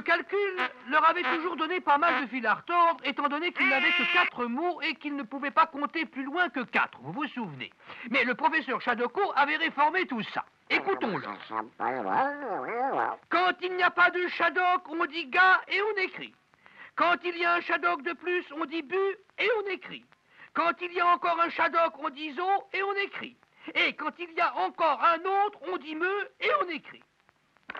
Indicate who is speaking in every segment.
Speaker 1: calcul leur avait toujours donné pas mal de fil à retordre, étant donné qu'ils n'avaient que 4 mots et qu'ils ne pouvaient pas compter plus loin que 4, vous vous souvenez. Mais le professeur Shadoko avait réformé tout ça. Écoutons-le. Quand il n'y a pas de Shadok, on dit ga et on écrit. Quand il y a un Shadok de plus, on dit bu et on écrit. Quand il y a encore un Shadok, on dit zo et on écrit. Et quand il y a encore un autre, on dit me et on écrit.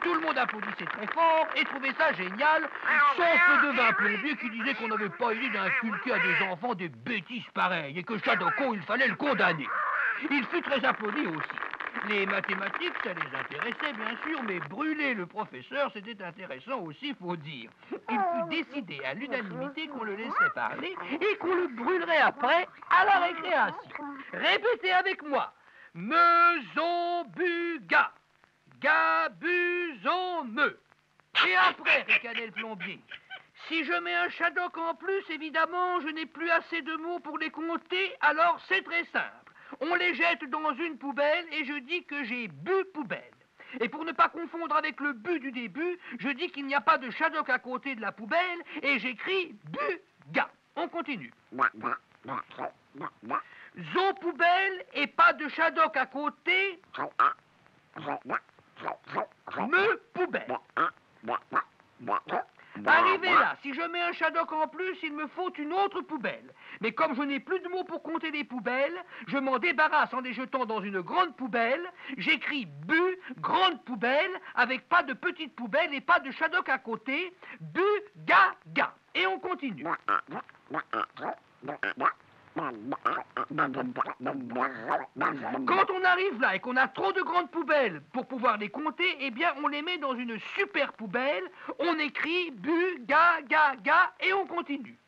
Speaker 1: Tout le monde applaudissait très fort et trouvait ça génial, sauf le devin plombier qui disait qu'on n'avait pas idée d'inculquer à des enfants des bêtises pareilles et que Shadoko, il fallait le condamner. Il fut très applaudi aussi. Les mathématiques, ça les intéressait bien sûr, mais brûler le professeur, c'était intéressant aussi, faut dire. Il fut décidé à l'unanimité qu'on le laisserait parler et qu'on le brûlerait après à la récréation. Répétez avec moi. Me-zon-bu-ga. Ga-bu-zon-me. Et après, ricanait le plombier. Si je mets un Shadok en plus, évidemment, je n'ai plus assez de mots pour les compter, alors c'est très simple. On les jette dans une poubelle et je dis que j'ai bu poubelle. Et pour ne pas confondre avec le bu du début, je dis qu'il n'y a pas de Shadok à côté de la poubelle et j'écris bu-ga. On continue. Zo poubelle et pas de Shadok à côté. Me poubelle. Arrivé là, si je mets un Shadok en plus, il me faut une autre poubelle. Mais comme je n'ai plus de mots pour compter les poubelles, je m'en débarrasse en les jetant dans une grande poubelle. J'écris bu, grande poubelle, avec pas de petite poubelle et pas de Shadok à côté. Bu, ga, ga. Et on continue. Quand on arrive là et qu'on a trop de grandes poubelles pour pouvoir les compter, eh bien on les met dans une super poubelle, on écrit bu, ga, ga, ga et on continue.